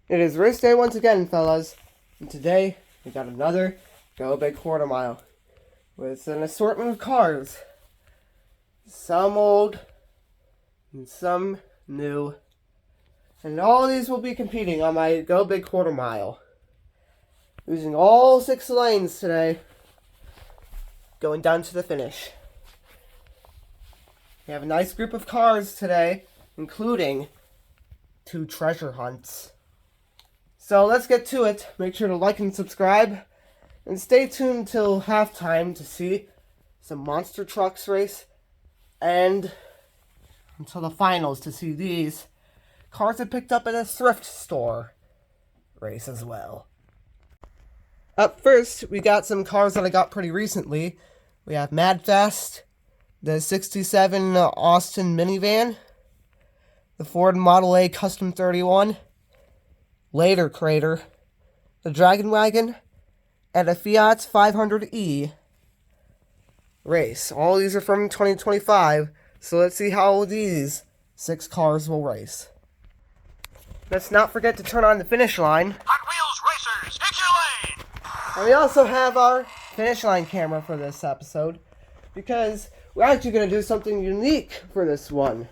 It is race day once again, fellas, and today we got another Go Big Quarter Mile with an assortment of cars. Some old and some new. And all of these will be competing on my Go Big Quarter Mile. Using all 6 lanes today, going down to the finish. We have a nice group of cars today, including 2 treasure hunts. So let's get to it. Make sure to like and subscribe. And stay tuned till halftime to see some monster trucks race. And until the finals to see these cars I picked up at a thrift store race as well. Up first, we got some cars that I got pretty recently. We have Mad Fast, the 67 Austin minivan, the Ford Model A Custom 31, Later Quater, the Dragon Wagon, and a Fiat 500e race. All these are from 2025, so let's see how these 6 cars will race. Let's not forget to turn on the finish line. Hot Wheels Racers, hit your lane! And we also have our finish line camera for this episode, because we're actually going to do something unique for this one.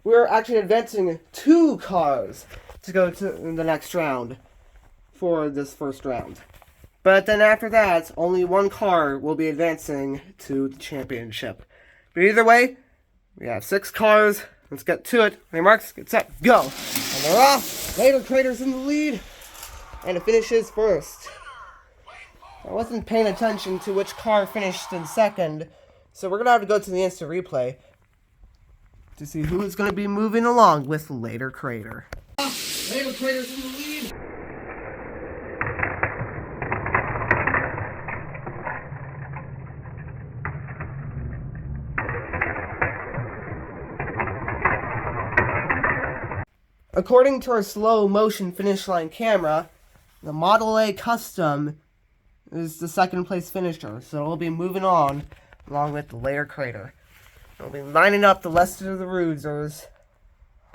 We're actually advancing 2 cars to go to the next round for this first round. But then after that, only 1 car will be advancing to the championship. But either way, we have 6 cars. Let's get to it. Ready, marks, get set, go! And they're off! Later Quater's in the lead. And it finishes first. I wasn't paying attention to which car finished in second, so we're going to have to go to the instant replay to see who is going to be moving along with Later Quater. Later Quater's in the lead. According to our slow motion finish line camera, the Model A Custom is the second place finisher, so we'll be moving on along with the Later Quater. We'll be lining up the rest of the Ruders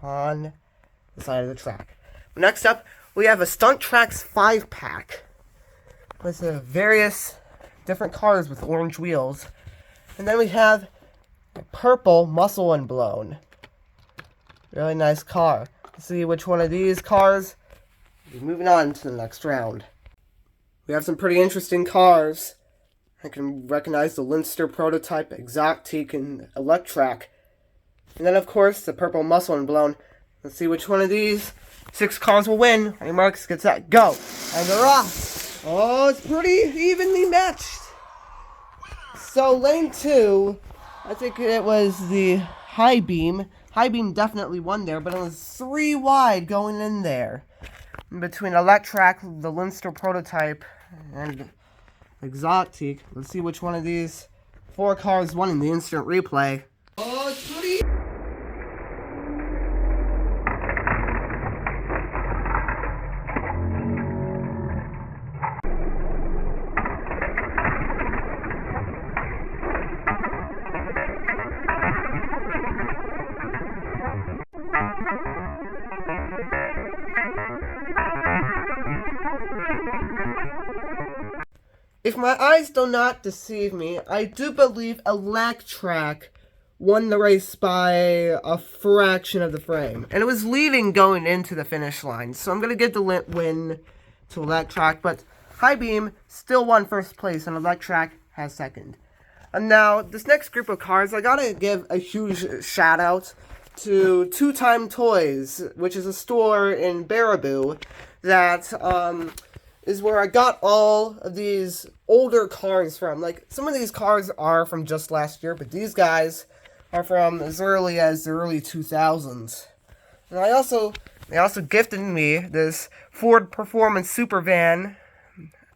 on the side of the track. Next up, we have a Stunt Tracks 5-pack with various different cars with orange wheels. And then we have a purple Muscle and Blown. Really nice car. Let's see which one of these cars will be moving on to the next round. We have some pretty interesting cars. I can recognize the Linster prototype, Exotic, and Electrac. And then, of course, the purple Muscle and Blown. Let's see which one of these 6 cars will win. Ready, marks, get set, go! And they're off! Oh, it's pretty evenly matched. So, lane 2, I think it was the High Beam. High Beam definitely won there, but it was 3 wide going in there. In between Electrac, the Linster prototype, and Exotic. Let's see which one of these 4 cars won in the instant replay. Oh, it's pretty... If my eyes do not deceive me, I do believe Electrac won the race by a fraction of the frame. And it was leading going into the finish line, so I'm going to give the win to Electrac. But High Beam still won first place, and Electrac has second. And now, this next group of cars, I got to give a huge shout out to Two Time Toys, which is a store in Baraboo that is where I got all of these older cars from. Like, some of these cars are from just last year, but these guys are from as early as the early 2000s. And they also gifted me this Ford Performance Supervan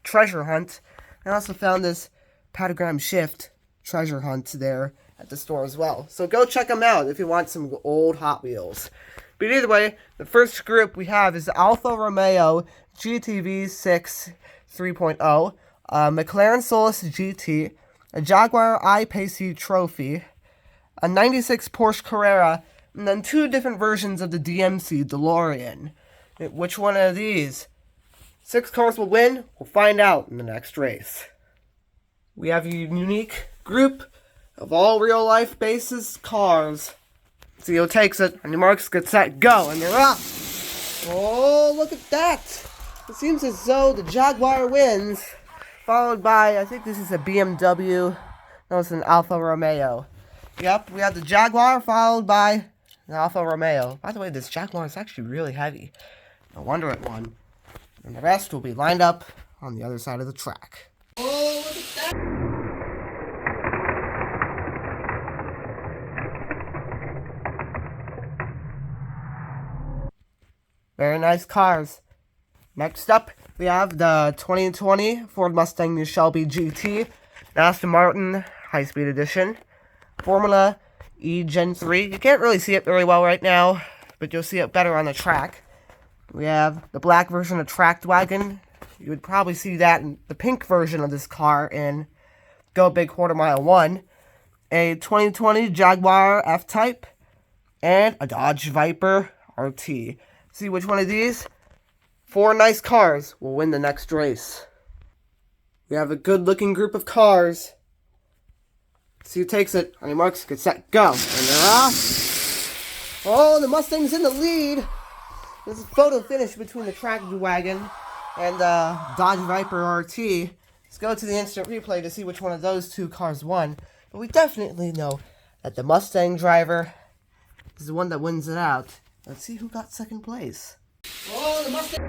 treasure hunt. I also found this Patagram Shift treasure hunt there at the store as well. So go check them out if you want some old Hot Wheels. But either way, the first group we have is the Alfa Romeo GTV 6 3.0, McLaren Solus GT, a Jaguar I-Pace Trophy, a 96 Porsche Carrera, and then 2 different versions of the DMC DeLorean. which one of these 6 cars will win, we'll find out in the next race. We have a unique group of all real-life basis cars. See who takes it. On your marks, get set, go, and you're up. Oh, look at that. It seems as though the Jaguar wins, followed by, I think this is a BMW. No, it's an Alfa Romeo. Yep, we have the Jaguar, followed by the Alfa Romeo. By the way, this Jaguar is actually really heavy. No wonder it won. And the rest will be lined up on the other side of the track. Oh, look at that. Very nice cars. Next up, we have the 2020 Ford Mustang Shelby GT, Aston Martin High-Speed Edition, Formula E Gen 3. You can't really see it very well right now, but you'll see it better on the track. We have the black version of Tracked Wagon. You would probably see that in the pink version of this car in Go Big Quarter Mile 1. A 2020 Jaguar F-Type, and a Dodge Viper RT. See which one of these 4 nice cars will win the next race. We have a good-looking group of cars. See who takes it. On your marks, get set, go. And they're off. Oh, the Mustang's in the lead. There's a photo finish between the Tracked Wagon and the Dodge Viper RT. Let's go to the instant replay to see which one of those 2 cars won. But we definitely know that the Mustang driver is the one that wins it out. Let's see who got second place. Oh, the Mustang!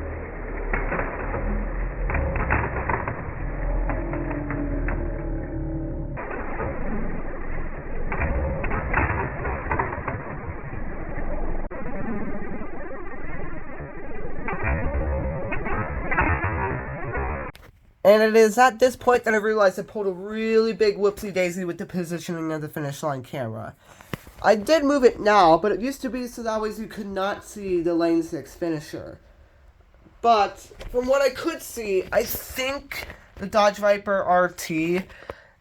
And it is at this point that I realized I pulled a really big whoopsie-daisy with the positioning of the finish line camera. I did move it now, but it used to be so that way you could not see the Lane 6 finisher. But from what I could see, I think the Dodge Viper RT,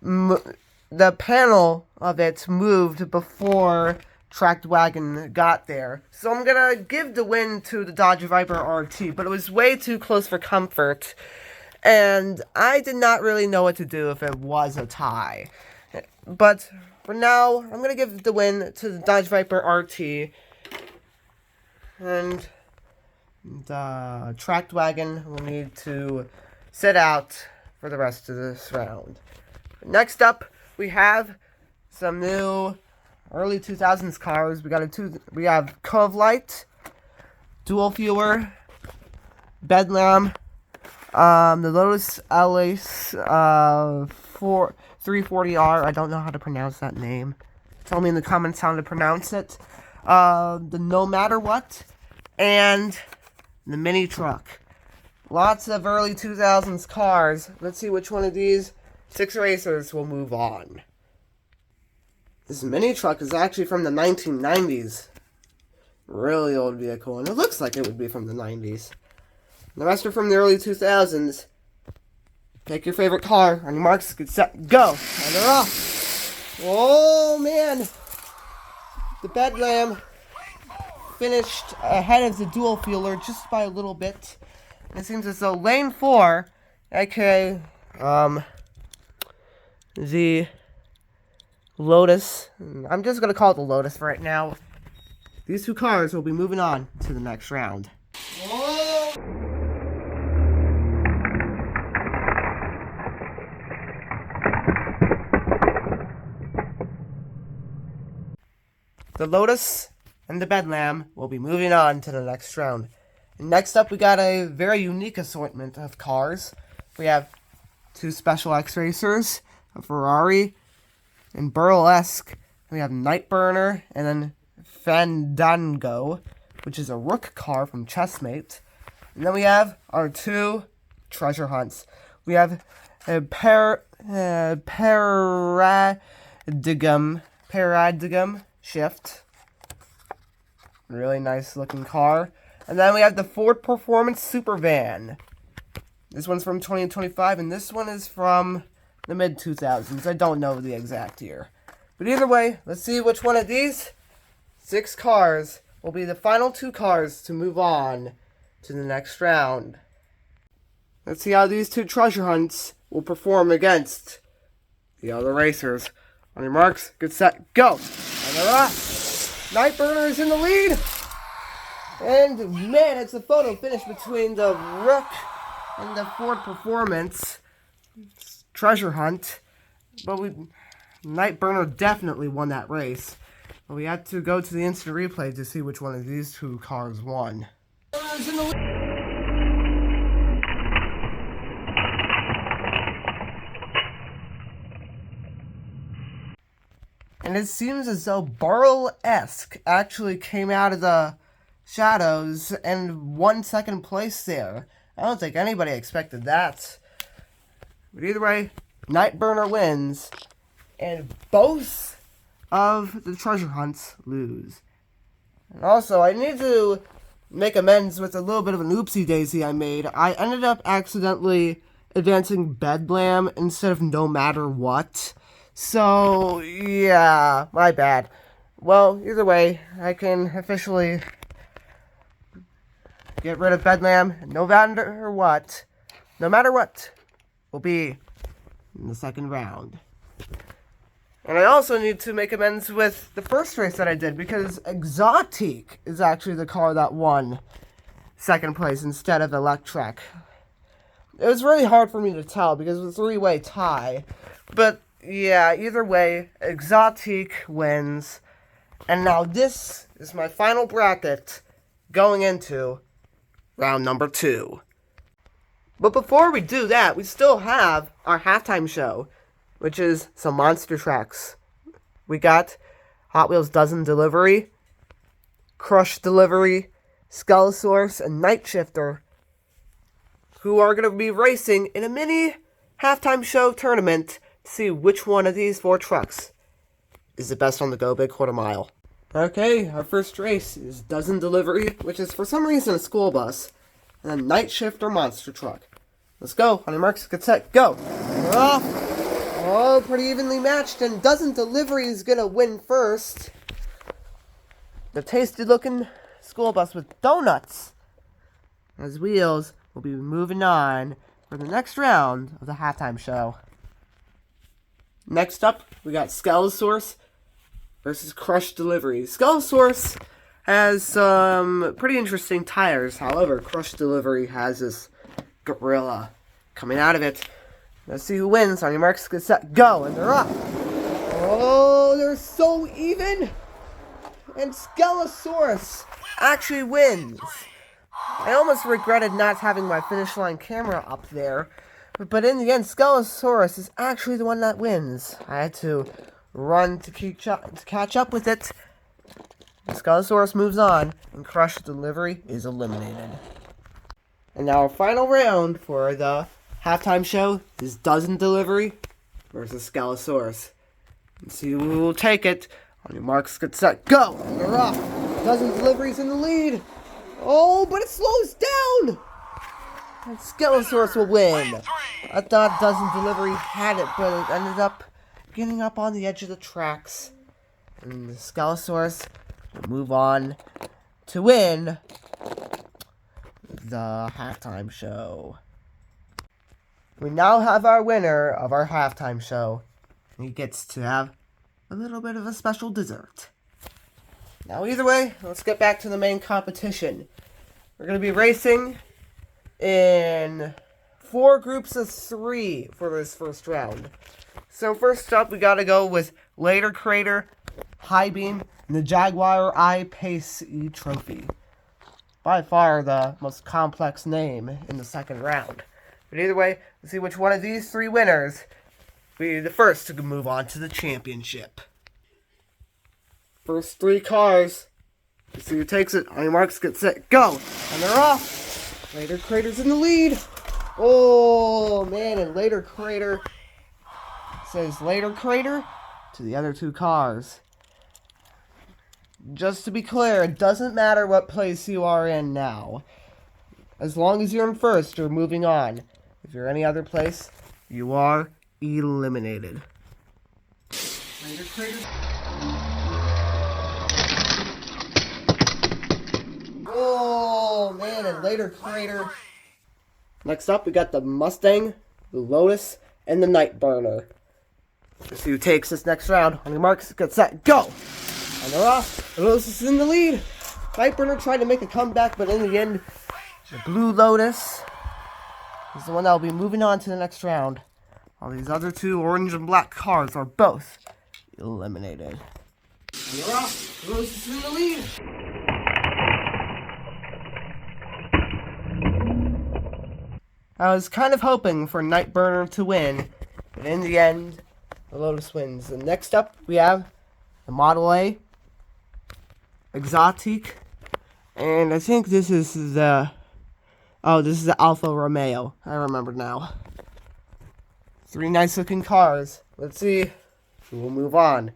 the panel of it moved before Tracked Wagon got there. So I'm going to give the win to the Dodge Viper RT, but it was way too close for comfort. And I did not really know what to do if it was a tie. But for now, I'm going to give the win to the Dodge Viper RT. And the Tracked Wagon will need to sit out for the rest of this round. Next up, we have some new early 2000s cars. We have Cove Light, Dual Fueler, Bedlam, the Lotus Elise 340R. I don't know how to pronounce that name. Tell me in the comments how to pronounce it. The No Matter What, and the Mini Truck. Lots of early 2000s cars. Let's see which one of these 6 racers will move on. This Mini Truck is actually from the 1990s. Really old vehicle, and it looks like it would be from the 90s. The rest are from the early 2000s. Take your favorite car. On your marks, get set, go. And they're off. Oh, man. The Bedlam finished ahead of the Dual Fueler just by a little bit. And it seems as though Lane 4, aka the Lotus, I'm just going to call it the Lotus for right now. These 2 cars will be moving on to the next round. Oh! The Lotus and the Bedlam will be moving on to the next round. And next up, we got a very unique assortment of cars. We have 2 Special X Racers, a Ferrari, and Burlesque. We have Nightburner, and then Fandango, which is a Rook car from Chessmate. And then we have our 2 treasure hunts. We have a Paradigm Shift. Really nice looking car. And then we have the Ford Performance Super Van. This one's from 2025, and this one is from the mid-2000s. I don't know the exact year. But either way, let's see which one of these 6 cars will be the final 2 cars to move on to the next round. Let's see how these two treasure hunts will perform against the other racers. On your marks, get set, go! And they're off! Nightburner is in the lead! And man, it's a photo finish between the Rook and the Ford Performance treasure hunt. But Nightburner definitely won that race. But we had to go to the instant replay to see which one of these two cars won. And it seems as though Burl-esque actually came out of the shadows and won second place there. I don't think anybody expected that. But either way, Nightburner wins, and both of the treasure hunts lose. And also, I need to make amends with a little bit of an oopsie daisy I made. I ended up accidentally advancing Bedlam instead of No Matter What. So, yeah, my bad. Well, either way, I can officially get rid of Bedlam. No matter what will be in the second round. And I also need to make amends with the first race that I did, because Exotique is actually the car that won second place instead of Electrek. It was really hard for me to tell because it was a three-way tie. But yeah, either way, Exotique wins. And now this is my final bracket going into round number 2. But before we do that, we still have our halftime show, which is some monster trucks. We got Hot Wheels Dozen Delivery, Crush Delivery, Skelosaurus, and Night Shifter, who are going to be racing in a mini halftime show tournament to see which one of these 4 trucks is the best on the Go Big Quarter Mile. Okay, our first race is Dozen Delivery, which is for some reason a school bus, and then Night Shifter Monster Truck. Let's go. On your marks, get set, go. We're off. Oh, pretty evenly matched, and Dozen Delivery is going to win first. The tasty-looking school bus with donuts as wheels will be moving on for the next round of the halftime show. Next up, we got Skelosaurus versus Crush Delivery. Skelosaurus has some pretty interesting tires. However, Crush Delivery has this gorilla coming out of it. Let's see who wins. On your marks, get set, go. And they're up. Oh, they're so even. And Skelosaurus actually wins. I almost regretted not having my finish line camera up there. But in the end, Skelosaurus is actually the one that wins. I had to run to catch up with it. Skelosaurus moves on, and Crush Delivery is eliminated. And now our final round for the halftime show is Dozen Delivery versus Skelosaurus. Let's see who will take it. On your marks, get set, go! And they're off. Dozen Delivery's in the lead. Oh, but it slows down! And Skelosaurus will win. I thought Dozen Delivery had it, but it ended up getting up on the edge of the tracks. And the Skelosaurus will move on to win the halftime show. We now have our winner of our halftime show. And he gets to have a little bit of a special dessert. Now either way, let's get back to the main competition. We're going to be racing in 4 groups of 3 for this first round. So first up, we got to go with Later Crater, High Beam, and the Jaguar I-Pace E Trophy. By far the most complex name in the second round. But either way, let's see which one of these 3 winners will be the first to move on to the championship. First 3 cars. Let's see who takes it. On your marks, get set, go! And they're off! Later Crater's in the lead! Oh, man, and Later Crater says Later Crater to the other 2 cars. Just to be clear, it doesn't matter what place you are in now. As long as you're in first, you're moving on. If you're any other place, you are eliminated. Later Crater. Oh, man, and later Quater. Next up, we got the Mustang, the Lotus, and the Night Burner. Let's see who takes this next round. On your marks, get set, go! And they're off. The Lotus is in the lead. Night Burner tried to make a comeback, but in the end, the Blue Lotus is the one that will be moving on to the next round. All these other two orange and black cars are both eliminated. And they're off. The Lotus is in the lead. I was kind of hoping for Night Burner to win, but in the end, the Lotus wins. And next up, we have the Model A, Exotique, and I think this is the Alfa Romeo. I remember now. 3 nice looking cars. Let's see who will move on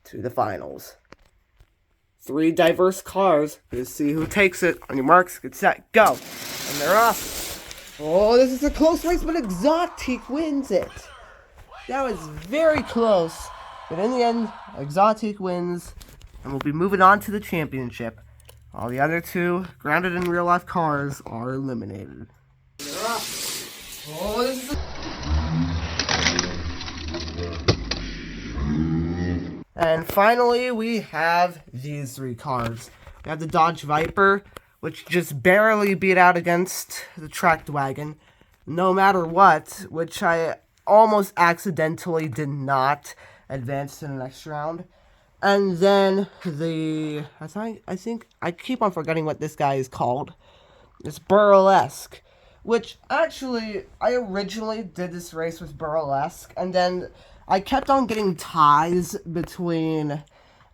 to the finals. 3 diverse cars. Let's see who takes it. On your marks, get set, go. And they're off. Oh, this is a close race, but Exotique wins it. That was very close. But in the end, Exotique wins. And we'll be moving on to the championship. All the other 2 grounded in real life cars are eliminated. They're off. Oh, this is And finally, we have these 3 cars. We have the Dodge Viper, which just barely beat out against the Tracked Wagon, No Matter What, which I almost accidentally did not advance to the next round. And then I think I keep on forgetting what this guy is called. It's Burlesque, which actually I originally did this race with Burlesque, and then I kept on getting ties between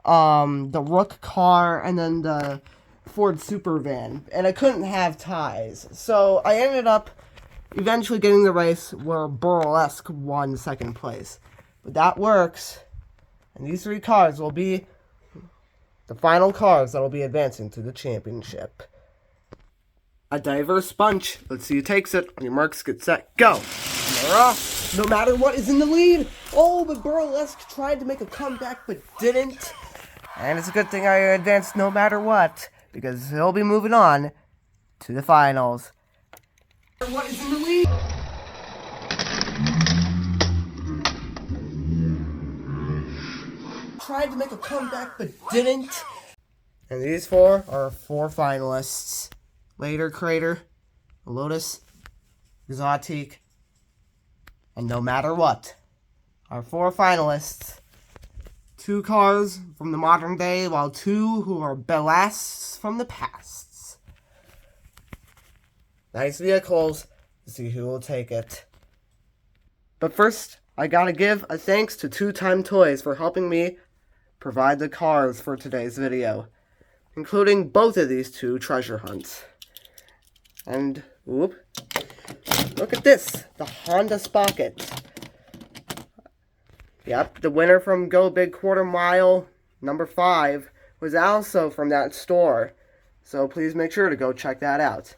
the Rook car and then the Ford Supervan, and I couldn't have ties. So I ended up eventually getting the race where Burlesque won 2nd place. But that works. And these 3 cars will be the final cars that will be advancing to the championship. A diverse bunch. Let's see who takes it. On your marks, get set, go. And they're off. No Matter What is in the lead. Oh, but Burlesque tried to make a comeback but didn't. And it's a good thing I advanced No Matter What, because he'll be moving on to the finals. What is in the lead? Tried to make a comeback but didn't. And these 4 are 4 finalists. Later Quater, Lotus, Exotique, and No Matter What are 4 finalists. 2 cars from the modern day, while 2 who are ballasts from the past. Nice vehicles. Let's see who will take it. But first, I gotta give a thanks to 2 Time Toys for helping me provide the cars for today's video, including both of these 2 treasure hunts. And, whoop, look at this, the Honda Sprocket. Yep, the winner from Go Big Quarter Mile, number 5, was also from that store. So please make sure to go check that out.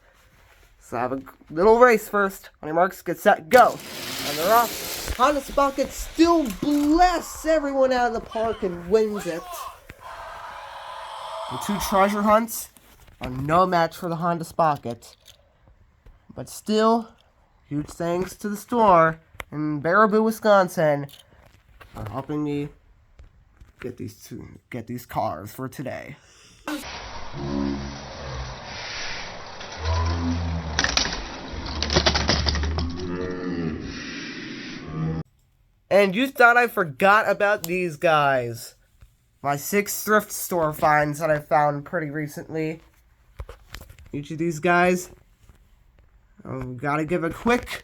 So have a little race first. On your marks, get set, go. And they're off. Honda Sprocket still blasts everyone out of the park and wins it. The 2 treasure hunts are no match for the Honda Sprocket. But still, huge thanks to the store in Baraboo, Wisconsin, for helping me get these cars for today. And you thought I forgot about these guys. My 6 thrift store finds that I found pretty recently. Each of these guys, I've got to give a quick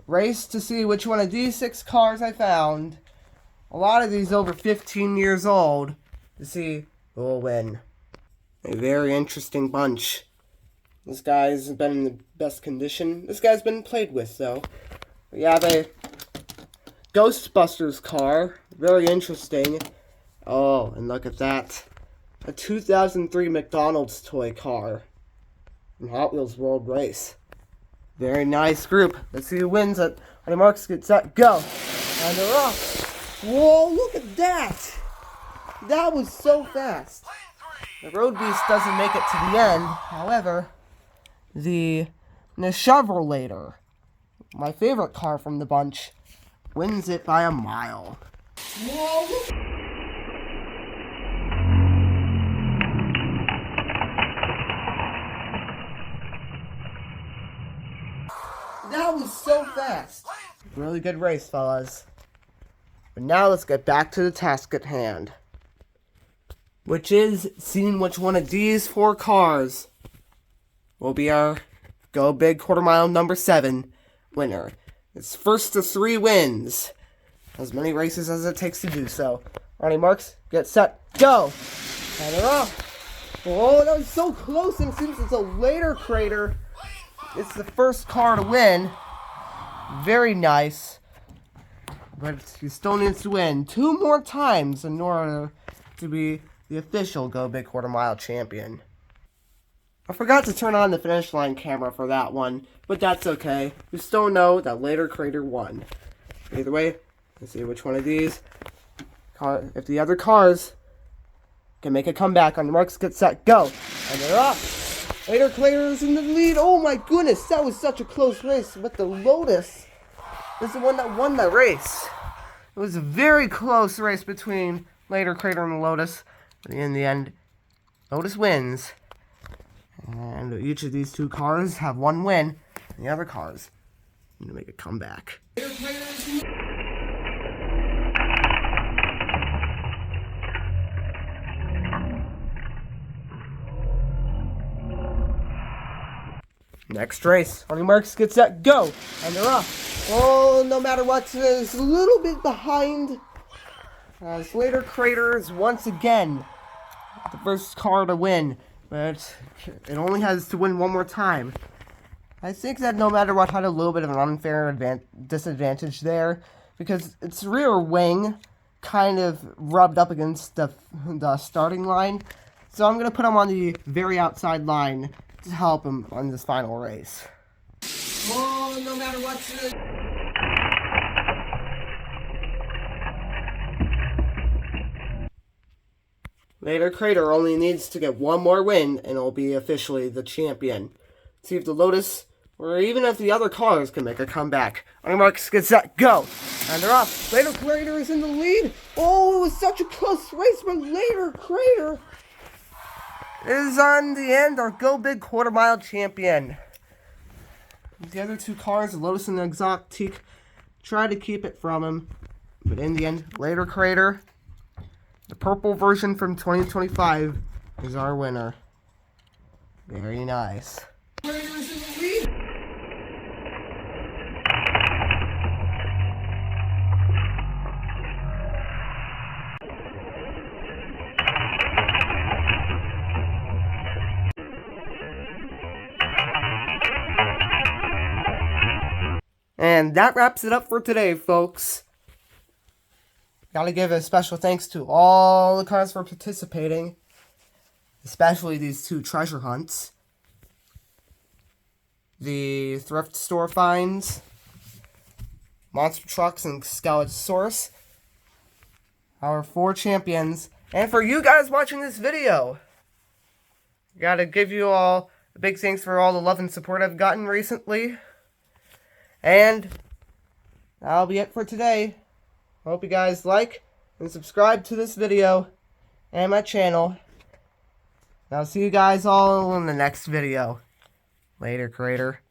race to see which one of these 6 cars I found. A lot of these over 15 years old, to see who will win. A very interesting bunch. This guy's been in the best condition. This guy's been played with, though. We have a Ghostbusters car. Very interesting. Oh, and look at that. A 2003 McDonald's toy car from Hot Wheels World Race. Very nice group. Let's see who wins it. On the marks, get set, go. And they're off. Whoa, look at that. That was so fast. The Road Beast doesn't make it to the end. However, the Chevrolet, my favorite car from the bunch, wins it by a mile. Whoa. That was so fast. Really good race, fellas. But now let's get back to the task at hand, which is seeing which one of these 4 cars will be our Go Big Quarter Mile number 7 winner. It's first to 3 wins. As many races as it takes to do so. Alrighty, marks, get set, go! And they're off. Oh, that was so close, and since it's a later crater, it's the first car to win. Very nice. But he still needs to win 2 more times in order to be the official Go Big Quarter Mile champion. I forgot to turn on the finish line camera for that one, but that's okay. We still know that later crater won. Either way, let's see which one of these. If the other cars can make a comeback on the marks, get set, go! And they're off! Later crater is in the lead. Oh my goodness, that was such a close race. But the Lotus is the one that won the race. It was a very close race between later crater and the Lotus. But in the end, Lotus wins. And each of these 2 cars have 1 win. And the other cars need to make a comeback. Next race. On your marks, get set, go! And they're off. Oh, no matter what, it's a little bit behind. Slater Crater is once again the first car to win, but it only has to win 1 more time. I think that no matter what had a little bit of an unfair disadvantage there, because its rear wing kind of rubbed up against the starting line. So I'm going to put him on the very outside line to help him on this final race. Oh, no matter what. Later Crater only needs to get 1 more win and will be officially the champion. See if the Lotus or even if the other cars can make a comeback. On your marks, get set, go! And they're off. Later Crater is in the lead. Oh, it was such a close race, but Later Crater is on the end our Go Big Quarter Mile champion. The other 2 cars, the Lotus and the Exotic, tried to keep it from him. But in the end, Later Crater, the purple version from 2025, is our winner. Very nice. Crater's in the lead. And that wraps it up for today, folks. Gotta give a special thanks to all the cars for participating, especially these 2 treasure hunts. The thrift store finds, monster trucks, and Skeletosaurus. Our 4 champions, and for you guys watching this video. Gotta give you all a big thanks for all the love and support I've gotten recently. And that'll be it for today. Hope you guys like and subscribe to this video and my channel. I'll see you guys all in the next video. Later, Crater.